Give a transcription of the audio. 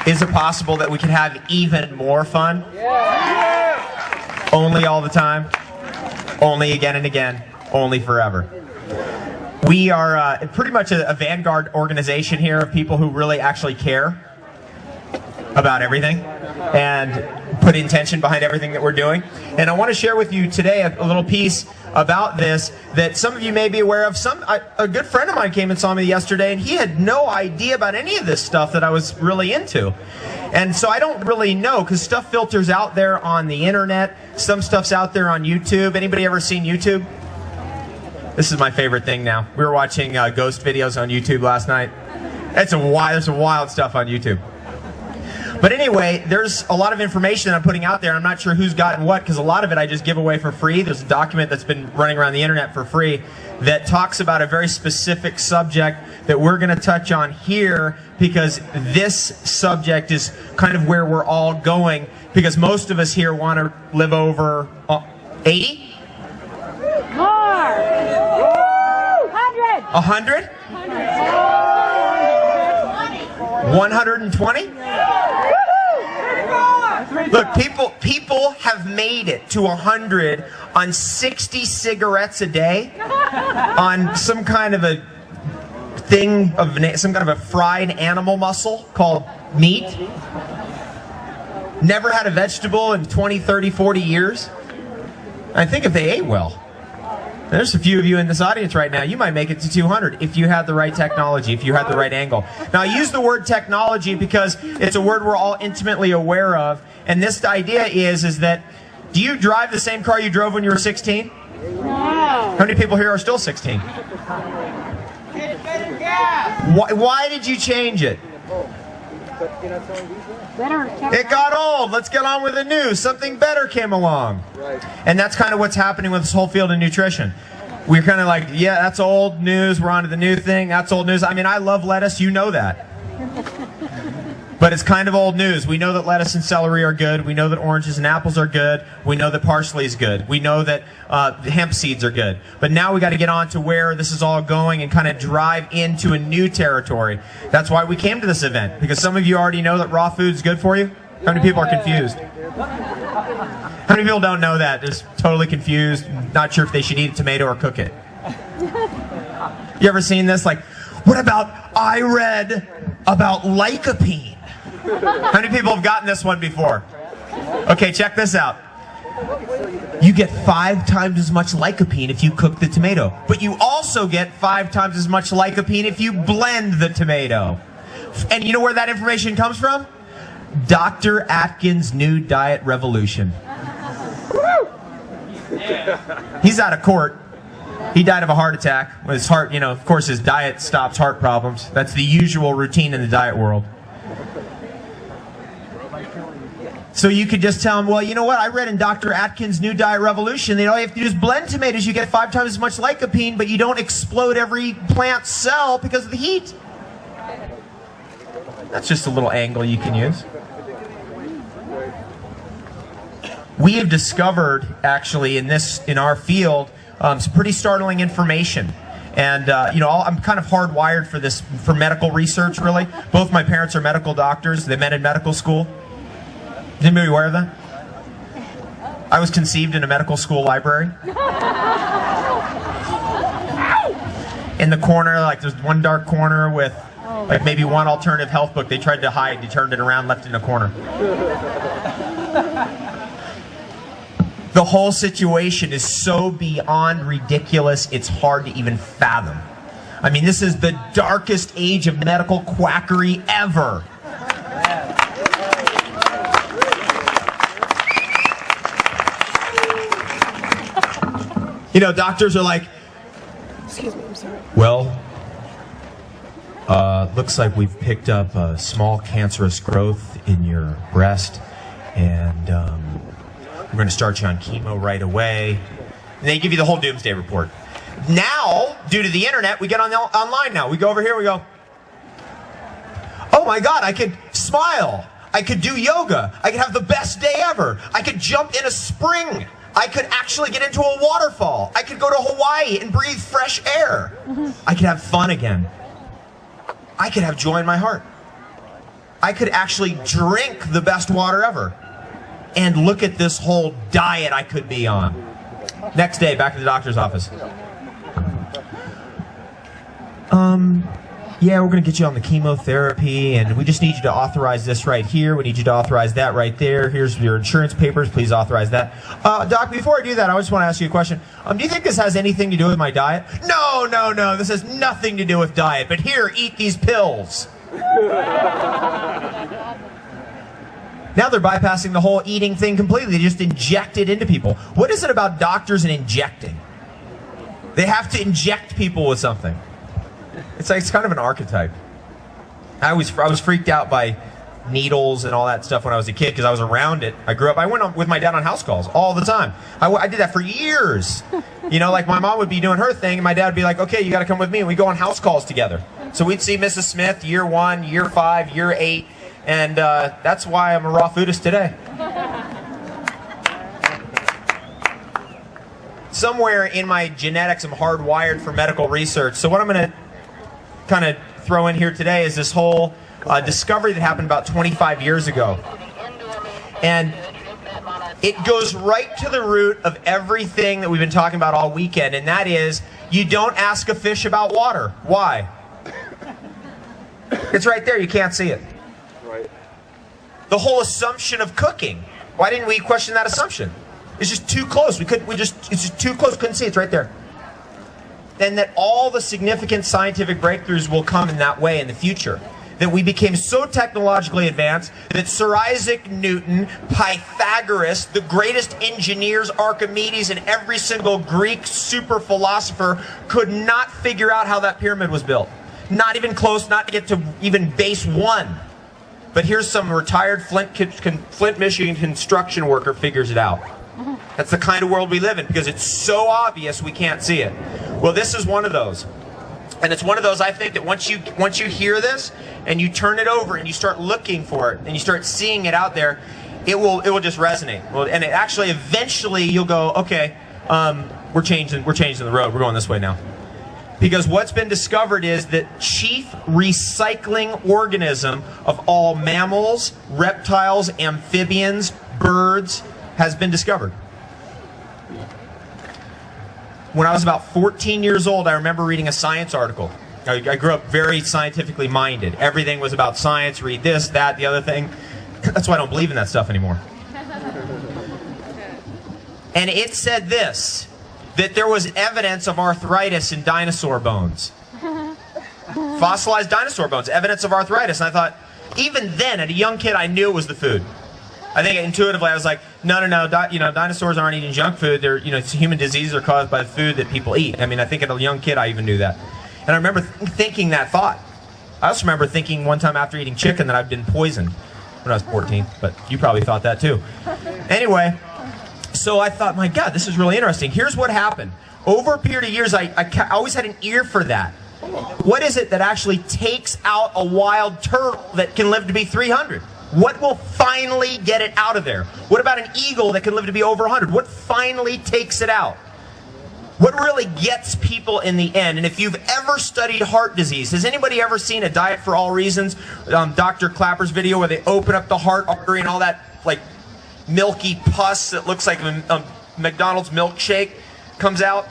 Is it possible that we can have even more fun? Yeah. Only all the time? Only again and again? Only forever? We are pretty much a vanguard organization here of people who really actually care about everything and put intention behind everything that we're doing. And I want to share with you today a little piece about this that some of you may be aware of. A good friend of mine came and saw me yesterday, and he had no idea about any of this stuff that I was really into. And so I don't really know, because stuff filters out there on the internet. Some stuff's out there on YouTube. Anybody ever seen YouTube? This is my favorite thing now. We were watching ghost videos on YouTube last night. There's some wild stuff on YouTube. But anyway, there's a lot of information that I'm putting out there. I'm not sure who's gotten what, because a lot of it I just give away for free. There's a document that's been running around the internet for free that talks about a very specific subject that we're going to touch on here, because this subject is kind of where we're all going, because most of us here want to live over 80? More! 100! 100? 120? Look, people have made it to 100 on 60 cigarettes a day, on some kind of a thing of some kind of a fried animal muscle called meat. Never had a vegetable in 20, 30, 40 years. I think if they ate well. There's a few of you in this audience right now, you might make it to 200 if you had the right technology, if you had the right angle. Now, I use the word technology because it's a word we're all intimately aware of. And this idea is that, do you drive the same car you drove when you were 16? No. How many people here are still 16? Why did you change it? It got old. Let's get on with the new. Something better came along. And that's kind of what's happening with this whole field of nutrition. We're kind of like, yeah, that's old news. We're on to the new thing. That's old news. I mean, I love lettuce. You know that. But it's kind of old news. We know that lettuce and celery are good. We know that oranges and apples are good. We know that parsley is good. We know that hemp seeds are good. But now we got to get on to where this is all going and kind of drive into a new territory. That's why we came to this event, because some of you already know that raw food is good for you. How many people are confused? How many people don't know that? Just totally confused, not sure if they should eat a tomato or cook it. You ever seen this? Like, what about, I read about lycopene. How many people have gotten this one before? Okay, check this out. You get 5 times as much lycopene if you cook the tomato, but you also get 5 times as much lycopene if you blend the tomato. And you know where that information comes from? Dr. Atkins' new diet revolution. He's out of court. He died of a heart attack. His heart, you know, of course his diet stops heart problems. That's the usual routine in the diet world. So you could just tell him, well, you know what? I read in Dr. Atkins' new diet revolution that all you have to do is blend tomatoes. You get 5 times as much lycopene, but you don't explode every plant cell because of the heat. That's just a little angle you can use. We have discovered, actually, in our field, some pretty startling information. And, you know, I'm kind of hardwired for medical research, really. Both my parents are medical doctors. They met in medical school. Is anybody aware of that? I was conceived in a medical school library. In the corner, like there's one dark corner with like maybe one alternative health book they tried to hide. They turned it around, left it in a corner. The whole situation is so beyond ridiculous, it's hard to even fathom. I mean, this is the darkest age of medical quackery ever. You know, doctors are like, excuse me, I'm sorry. Well, looks like we've picked up a small cancerous growth in your breast, and we're going to start you on chemo right away. And they give you the whole doomsday report. Now, due to the internet, we get online now. We go over here, we go, oh my God, I could smile. I could do yoga. I could have the best day ever. I could jump in a spring. I could actually get into a waterfall. I could go to Hawaii and breathe fresh air. I could have fun again. I could have joy in my heart. I could actually drink the best water ever. And look at this whole diet I could be on. Next day, back to the doctor's office. Yeah, we're going to get you on the chemotherapy, and we just need you to authorize this right here. We need you to authorize that right there. Here's your insurance papers. Please authorize that. Doc, before I do that, I just want to ask you a question. Do you think this has anything to do with my diet? No, no, no. This has nothing to do with diet. But here, eat these pills. Now they're bypassing the whole eating thing completely. They just inject it into people. What is it about doctors and injecting? They have to inject people with something. It's like, it's kind of an archetype. I was freaked out by needles and all that stuff when I was a kid because I was around it. I went with my dad on house calls all the time. I did that for years. You know, like my mom would be doing her thing and my dad would be like, okay, you got to come with me. And we go on house calls together. So we'd see Mrs. Smith year 1, year 5, year 8. And that's why I'm a raw foodist today. Somewhere in my genetics, I'm hardwired for medical research. So what I'm going to kind of throw in here today is this whole discovery that happened about 25 years ago. And it goes right to the root of everything that we've been talking about all weekend, and that is, you don't ask a fish about water. Why? It's right there, you can't see it. Right. The whole assumption of cooking. Why didn't we question that assumption? It's just too close. It's just too close, couldn't see it. It's right there. And that all the significant scientific breakthroughs will come in that way in the future. That we became so technologically advanced that Sir Isaac Newton, Pythagoras, the greatest engineers, Archimedes, and every single Greek super philosopher could not figure out how that pyramid was built. Not even close, not to get to even base 1. But here's some retired Flint, Michigan construction worker figures it out. That's the kind of world we live in because it's so obvious we can't see it. Well, this is one of those. And it's one of those, I think, that once you hear this and you turn it over and you start looking for it and you start seeing it out there, it will just resonate. Well, and it actually eventually you'll go, okay, we're changing the road. We're going this way now. Because what's been discovered is that chief recycling organism of all mammals, reptiles, amphibians, birds has been discovered. When I was about 14 years old, I remember reading a science article. I grew up very scientifically minded. Everything was about science, read this, that, the other thing. That's why I don't believe in that stuff anymore. And it said this, that there was evidence of arthritis in dinosaur bones. Fossilized dinosaur bones, evidence of arthritis. And I thought, even then, as a young kid, I knew it was the food. I think intuitively I was like, no, dinosaurs aren't eating junk food. They're, human diseases are caused by the food that people eat. I mean, I think as a young kid I even knew that. And I remember thinking that thought. I also remember thinking one time after eating chicken that I'd been poisoned when I was 14, but you probably thought that too. Anyway, so I thought, my God, this is really interesting. Here's what happened. Over a period of years, I always had an ear for that. What is it that actually takes out a wild turtle that can live to be 300? What will finally get it out of there? What about an eagle that can live to be over 100? What finally takes it out? What really gets people in the end? And if you've ever studied heart disease, has anybody ever seen a Diet for All Reasons, Dr. Clapper's video where they open up the heart artery and all that milky pus that looks like a McDonald's milkshake comes out?